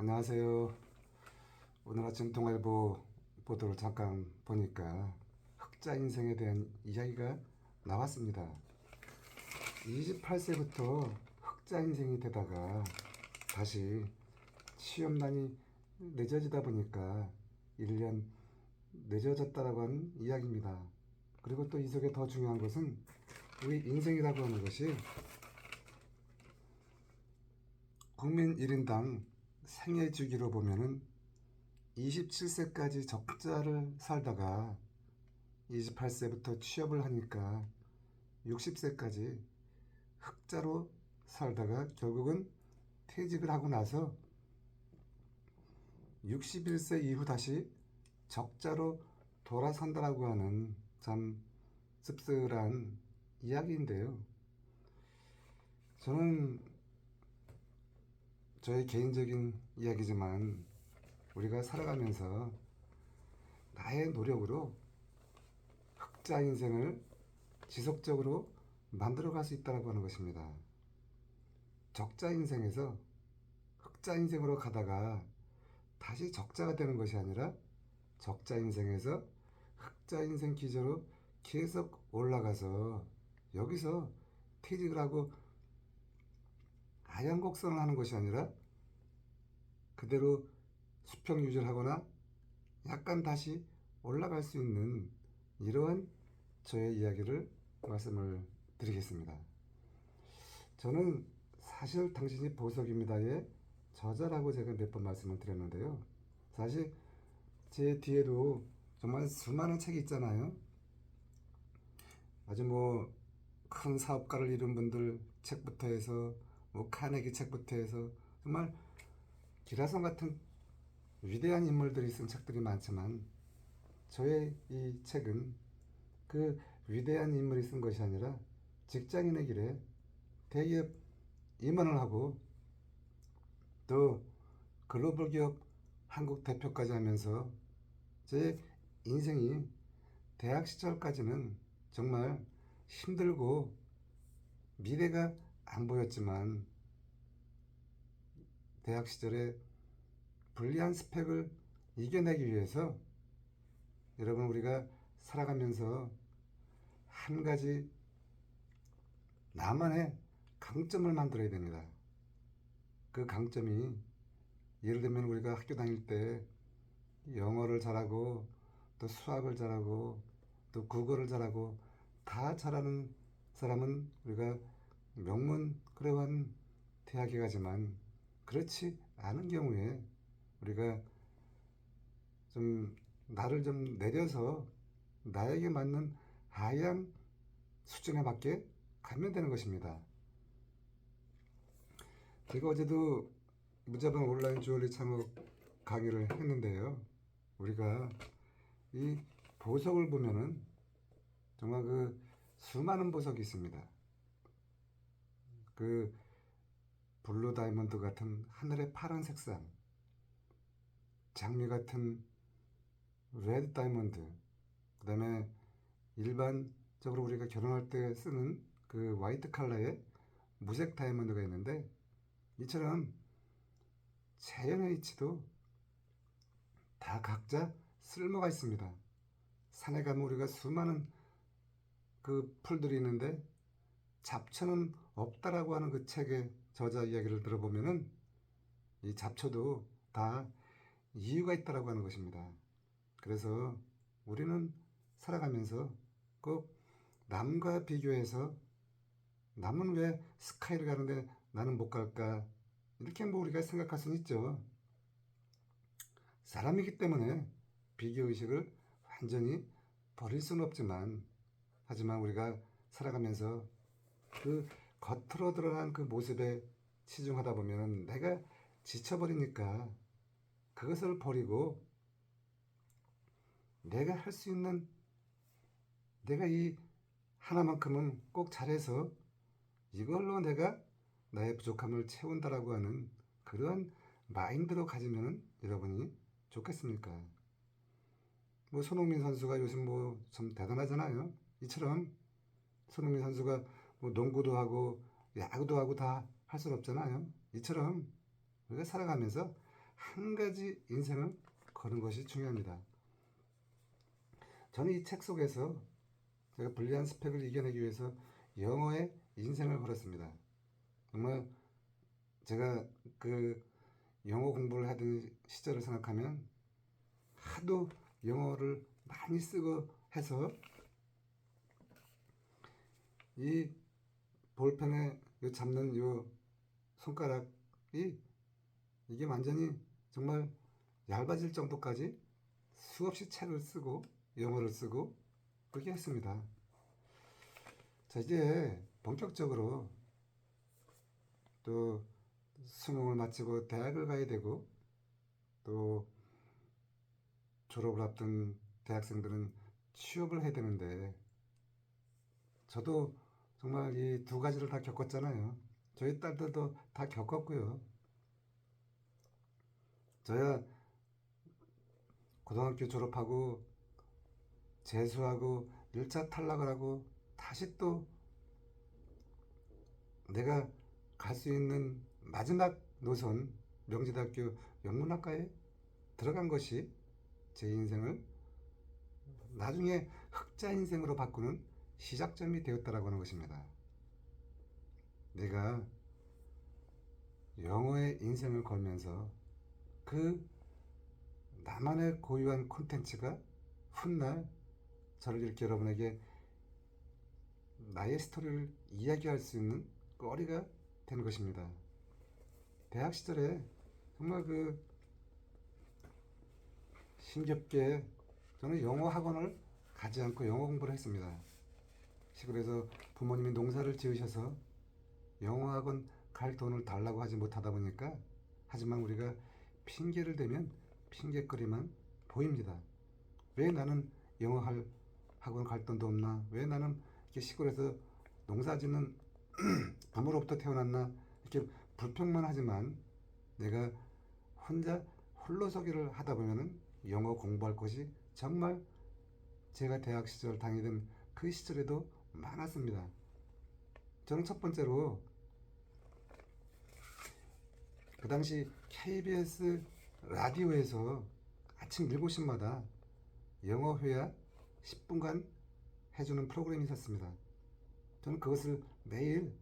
안녕하세요. 오늘 아침 동아일보 보도를 잠깐 보니까 흑자 인생에 대한 이야기가 나왔습니다. 28세부터 흑자 인생이 되다가 다시 취업난이 늦어지다 보니까 1년 늦어졌다라고 하는 이야기입니다. 그리고 또 이 속에 더 중요한 것은 우리 인생이라고 하는 것이 국민 1인당 생애 주기로 보면은 27세까지 적자를 살다가 28세부터 취업을 하니까 60세까지 흑자로 살다가 결국은 퇴직을 하고 나서 61세 이후 다시 적자로 돌아선다라고 하는 참 씁쓸한 이야기인데요. 저는 저의 개인적인 이야기지만 우리가 살아가면서 나의 노력으로 흑자 인생을 지속적으로 만들어갈 수 있다고 하는 것입니다. 적자 인생에서 흑자 인생으로 가다가 다시 적자가 되는 것이 아니라 적자 인생에서 흑자 인생 기조로 계속 올라가서 여기서 퇴직을 하고 하향곡선을 하는 것이 아니라 그대로 수평 유지를 하거나 약간 다시 올라갈 수 있는 이러한 저의 이야기를 말씀을 드리겠습니다. 저는 사실 당신이 보석입니다의 저자라고 제가 몇 번 말씀을 드렸는데요. 사실 제 뒤에도 정말 수많은 책이 있잖아요. 아주 큰 사업가를 이룬 분들 책부터 해서 카네기 책부터 해서 정말 기라성 같은 위대한 인물들이 쓴 책들이 많지만 저의 이 책은 그 위대한 인물이 쓴 것이 아니라 직장인의 길에 대기업 임원을 하고 또 글로벌 기업 한국 대표까지 하면서 제 인생이 대학 시절까지는 정말 힘들고 미래가 안 보였지만 대학 시절에 불리한 스펙을 이겨내기 위해서 여러분 우리가 살아가면서 한 가지 나만의 강점을 만들어야 됩니다. 그 강점이 예를 들면 우리가 학교 다닐 때 영어를 잘하고 또 수학을 잘하고 또 국어를 잘하고 다 잘하는 사람은 우리가 명문 그러한 대학에 가지만 그렇지 않은 경우에 우리가 좀 나를 좀 내려서 나에게 맞는 하향 수준에 맞게 가면 되는 것입니다. 제가 어제도 무자본 온라인 주얼리 창업 강의를 했는데요. 우리가 이 보석을 보면은 정말 그 수많은 보석이 있습니다. 그 블루 다이몬드 같은 하늘의 파란 색상, 장미 같은 레드 다이몬드, 그 다음에 일반적으로 우리가 결혼할 때 쓰는 그 화이트 컬러의 무색 다이몬드가 있는데 이처럼 자연의 이치도 다 각자 쓸모가 있습니다. 산에 가면 우리가 수많은 그 풀들이 있는데 잡초는 없다라고 하는 그 책의 저자 이야기를 들어보면은 이 잡초도 다 이유가 있다라고 하는 것입니다. 그래서 우리는 살아가면서 꼭 남과 비교해서 남은 왜 스카이를 가는데 나는 못 갈까 이렇게 우리가 생각할 수는 있죠. 사람이기 때문에 비교의식을 완전히 버릴 수는 없지만 하지만 우리가 살아가면서 그 겉으로 드러난 그 모습에 치중하다 보면 내가 지쳐버리니까 그것을 버리고 내가 할 수 있는 내가 이 하나만큼은 꼭 잘해서 이걸로 내가 나의 부족함을 채운다라고 하는 그러한 마인드로 가지면 여러분이 좋겠습니까? 손흥민 선수가 요즘 참 대단하잖아요. 이처럼 손흥민 선수가 농구도 하고 야구도 하고 다 할 수는 없잖아요. 이처럼 우리가 살아가면서 한 가지 인생을 거는 것이 중요합니다. 저는 이 책 속에서 제가 불리한 스펙을 이겨내기 위해서 영어에 인생을 걸었습니다. 정말 제가 그 영어 공부를 하던 시절을 생각하면 하도 영어를 많이 쓰고 해서 이 볼펜에 잡는 요 손가락이 이게 완전히 정말 얇아질 정도까지 수없이 책을 쓰고 영어를 쓰고 그렇게 했습니다. 자, 이제 본격적으로 또 수능을 마치고 대학을 가야 되고 또 졸업을 앞둔 대학생들은 취업을 해야 되는데 저도 정말 이 두 가지를 다 겪었잖아요. 저희 딸들도 다 겪었고요. 저야 고등학교 졸업하고 재수하고 1차 탈락을 하고 다시 또 내가 갈 수 있는 마지막 노선 명지대학교 영문학과에 들어간 것이 제 인생을 나중에 흑자 인생으로 바꾸는 시작점이 되었다라고 하는 것입니다. 내가 영어의 인생을 걸면서 그 나만의 고유한 콘텐츠가 훗날 저를 이렇게 여러분에게 나의 스토리를 이야기할 수 있는 거리가 되는 것입니다. 대학 시절에 정말 그 힘겹게 저는 영어 학원을 가지 않고 영어 공부를 했습니다. 시골에서 부모님이 농사를 지으셔서 영어 학원 갈 돈을 달라고 하지 못하다 보니까 하지만 우리가 핑계를 대면 핑계거리만 보입니다. 왜 나는 영어 학원 갈 돈도 없나? 왜 나는 이렇게 시골에서 농사 짓는 부모로부터 태어났나? 이렇게 불평만 하지만 내가 혼자 홀로서기를 하다 보면은 영어 공부할 것이 정말 제가 대학 시절 다니던 그 시절에도 많았습니다. 저는 첫 번째로 그 당시 KBS 라디오에서 아침 7시마다 영어 회화 10분간 해주는 프로그램이 있었습니다. 저는 그것을 매일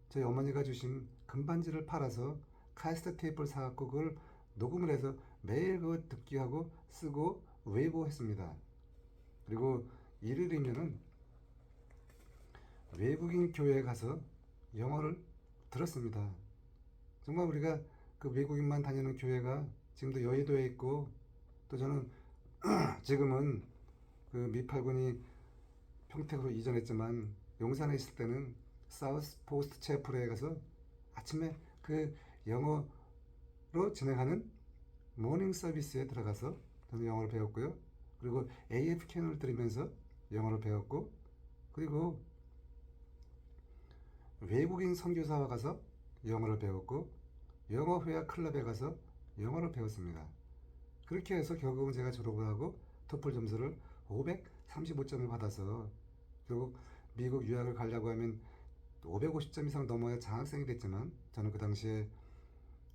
저희 어머니가 주신 금반지를 팔아서 카세트 테이프를 사갖고 그걸 녹음을 해서 매일 그거 듣기 하고 쓰고 외우고 했습니다. 그리고 일요일이면은 외국인 교회에 가서 영어를 들었습니다. 정말 우리가 그 외국인만 다니는 교회가 지금도 여의도에 있고 또 저는 지금은 그 미팔군이 평택으로 이전했지만 용산에 있을 때는 사우스 포스트 채플에 가서 아침에 그 영어로 진행하는 모닝 서비스에 들어가서 저는 영어를 배웠고요. 그리고 AF 캐널을 들으면서 영어를 배웠고 그리고 외국인 선교사와 가서 영어를 배웠고 영어 회화 클럽에 가서 영어를 배웠습니다. 그렇게 해서 결국은 제가 졸업을 하고 토플 점수를 535점을 받아서 결국 미국 유학을 가려고 하면 550점 이상 넘어야 장학생이 됐지만 저는 그 당시에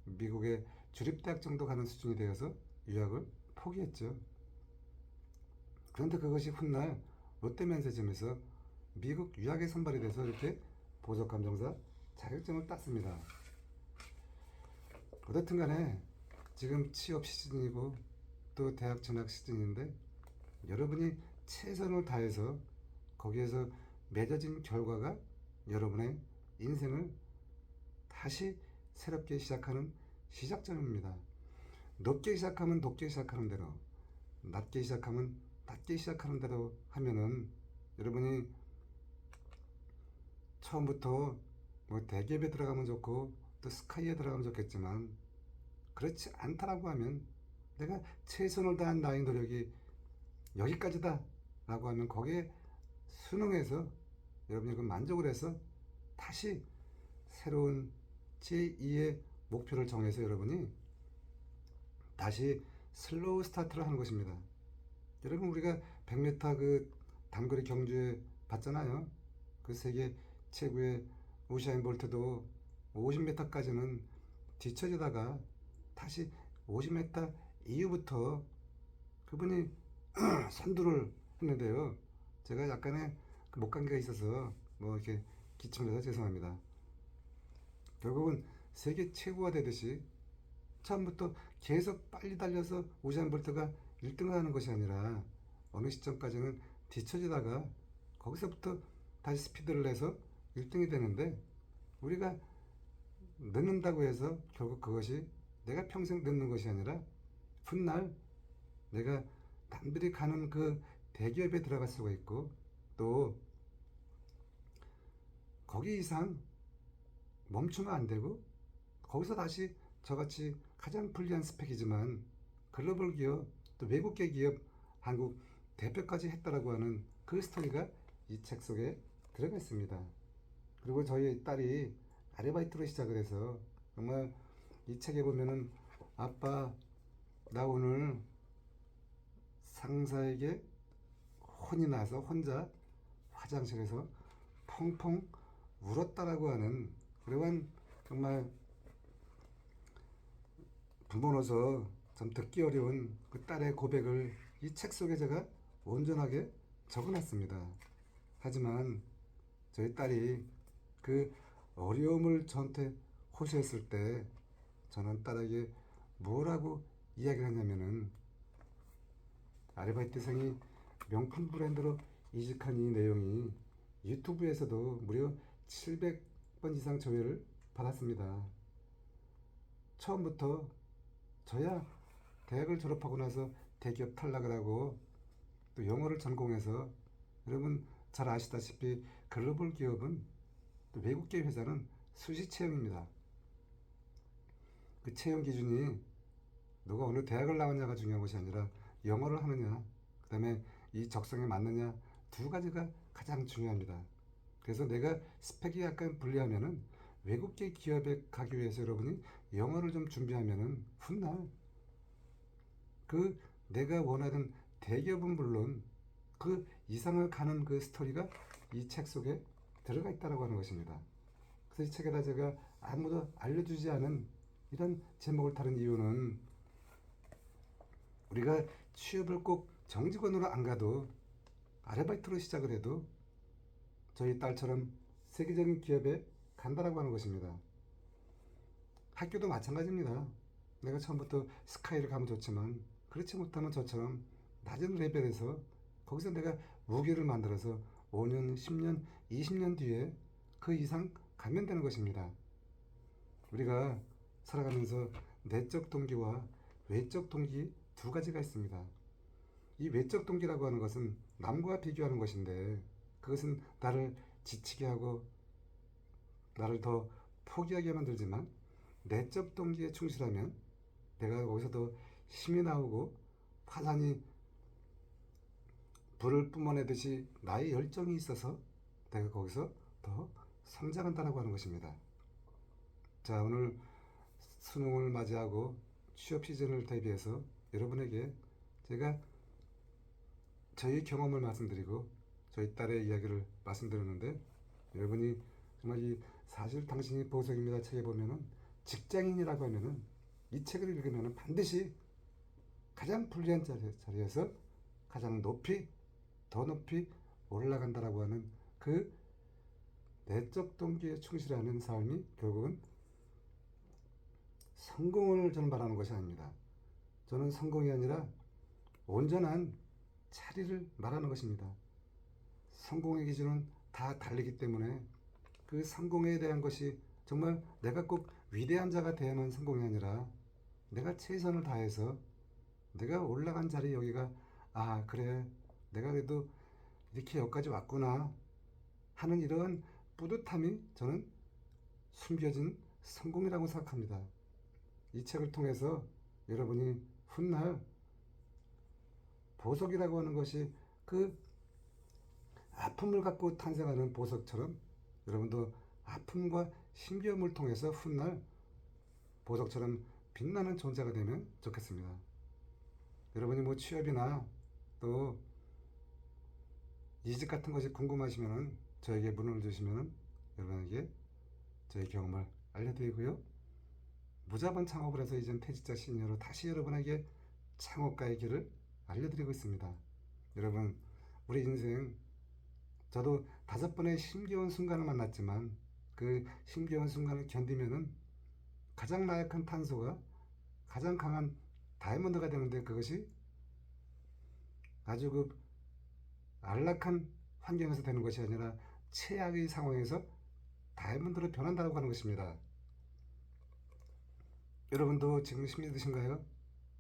미국의 주립대학 정도 가는 수준이 되어서 유학을 포기했죠. 그런데 그것이 훗날 롯데면세점에서 미국 유학에 선발이 돼서 이렇게 보석감정사 자격증을 땄습니다. 어떻든 간에 지금 취업 시즌이고 또 대학 진학 시즌인데 여러분이 최선을 다해서 거기에서 맺어진 결과가 여러분의 인생을 다시 새롭게 시작하는 시작점입니다. 높게 시작하면 높게 시작하는 대로, 낮게 시작하면 낮게 시작하는 대로 하면은 여러분이 처음부터 뭐 대기업에 들어가면 좋고 또 스카이에 들어가면 좋겠지만 그렇지 않다라고 하면 내가 최선을 다한 나의 노력이 여기까지다 라고 하면 거기에 순응해서 여러분이 그 만족을 해서 다시 새로운 제2의 목표를 정해서 여러분이 다시 슬로우 스타트를 하는 것입니다. 여러분 우리가 100m 그 단거리 경주에 봤잖아요. 그 세계 최고의 우사인 볼트도 50m까지는 뒤처지다가 다시 50m 이후부터 그분이 선두를 했는데요. 제가 약간의 그 목감기가 있어서 뭐 이렇게 기침을 해서 죄송합니다. 결국은 세계 최고가 되듯이 처음부터 계속 빨리 달려서 우사인 볼트가 1등을 하는 것이 아니라 어느 시점까지는 뒤처지다가 거기서부터 다시 스피드를 내서 1등이 되는데, 우리가 늦는다고 해서 결국 그것이 내가 평생 늦는 것이 아니라 훗날 내가 남들이 가는 그 대기업에 들어갈 수가 있고, 또 거기 이상 멈추면 안 되고 거기서 다시 저같이 가장 불리한 스펙이지만 글로벌 기업, 또 외국계 기업 한국 대표까지 했다라고 하는 그 스토리가 이 책 속에 들어가 있습니다. 그리고 저희 딸이 아르바이트로 시작을 해서 정말 이 책에 보면은 아빠 나 오늘 상사에게 혼이 나서 혼자 화장실에서 펑펑 울었다라고 하는 그러한 정말 부모로서 좀 듣기 어려운 그 딸의 고백을 이 책 속에 제가 온전하게 적어놨습니다. 하지만 저희 딸이 그 어려움을 저한테 호소했을 때 저는 딸에게 뭐라고 이야기를 했냐면은, 아르바이트생이 명품 브랜드로 이직한 이 내용이 유튜브에서도 무려 700번 이상 조회를 받았습니다. 처음부터 저야 대학을 졸업하고 나서 대기업 탈락을 하고 또 영어를 전공해서, 여러분 잘 아시다시피 글로벌 기업은 또 외국계 회사는 수시 채용입니다. 그 채용 기준이 너가 어느 대학을 나왔냐가 중요한 것이 아니라 영어를 하느냐, 그 다음에 이 적성에 맞느냐, 두 가지가 가장 중요합니다. 그래서 내가 스펙이 약간 불리하면은 외국계 기업에 가기 위해서 여러분이 영어를 좀 준비하면은 훗날 그 내가 원하는 대기업은 물론 그 이상을 가는 그 스토리가 이 책 속에 들어가 있다라고 하는 것입니다. 그래서 이 책에다 제가 아무도 알려주지 않은 이런 제목을 다룬 이유는, 우리가 취업을 꼭 정직원으로 안 가도 아르바이트로 시작을 해도 저희 딸처럼 세계적인 기업에 간다라고 하는 것입니다. 학교도 마찬가지입니다. 내가 처음부터 스카이를 가면 좋지만 그렇지 못하면 저처럼 낮은 레벨에서 거기서 내가 무기를 만들어서 5년, 10년, 20년 뒤에 그 이상 가면 되는 것입니다. 우리가 살아가면서 내적 동기와 외적 동기 두 가지가 있습니다. 이 외적 동기라고 하는 것은 남과 비교하는 것인데, 그것은 나를 지치게 하고 나를 더 포기하게 만들지만, 내적 동기에 충실하면 내가 거기서 더 힘이 나오고 화산이 불을 뿜어내듯이 나의 열정이 있어서 내가 거기서 더 성장한다라고 하는 것입니다. 자, 오늘 수능을 맞이하고 취업 시즌을 대비해서 여러분에게 제가 저희 경험을 말씀드리고 저희 딸의 이야기를 말씀드렸는데, 여러분이 정말 이 사실 당신이 보석입니다 책에 보면은 직장인이라고 하면은 이 책을 읽으면은 반드시 가장 불리한 자리에서 가장 높이 더 높이 올라간다라고 하는 그 내적 동기에 충실하는 삶이 결국은 성공을 저는 말하는 것이 아닙니다. 저는 성공이 아니라 온전한 차리를 말하는 것입니다. 성공의 기준은 다 다르기 때문에 그 성공에 대한 것이 정말 내가 꼭 위대한 자가 되야만 성공이 아니라 내가 최선을 다해서 내가 올라간 자리 여기가, 아 그래 내가 그래도 이렇게 여기까지 왔구나 하는 이런 뿌듯함이 저는 숨겨진 성공이라고 생각합니다. 이 책을 통해서 여러분이 훗날 보석이라고 하는 것이 그 아픔을 갖고 탄생하는 보석처럼 여러분도 아픔과 신비함을 통해서 훗날 보석처럼 빛나는 존재가 되면 좋겠습니다. 여러분이 뭐 취업이나 또 이직 같은 것이 궁금하시면 저에게 문의를 주시면 여러분에게 저의 경험을 알려드리고요. 무자본 창업을 해서 이젠 퇴직자 시니어로 다시 여러분에게 창업가의 길을 알려드리고 있습니다. 여러분, 우리 인생, 저도 5번의 힘겨운 순간을 만났지만 그 힘겨운 순간을 견디면은 가장 나약한 탄소가 가장 강한 다이아몬드가 되는데, 그것이 아주 그 안락한 환경에서 되는 것이 아니라 최악의 상황에서 다이아몬드로 변한다고 하는 것입니다. 여러분도 지금 힘이 드신가요?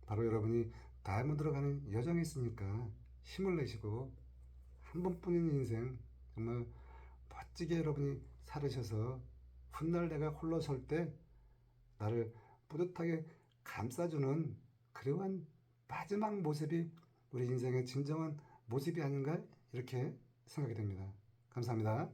바로 여러분이 다이아몬드로 가는 여정이 있으니까 힘을 내시고 한 번뿐인 인생 정말 멋지게 여러분이 살으셔서 훗날 내가 홀로 설 때 나를 뿌듯하게 감싸주는 그러한 마지막 모습이 우리 인생의 진정한 모습이 아닌가, 이렇게 생각이 됩니다. 감사합니다.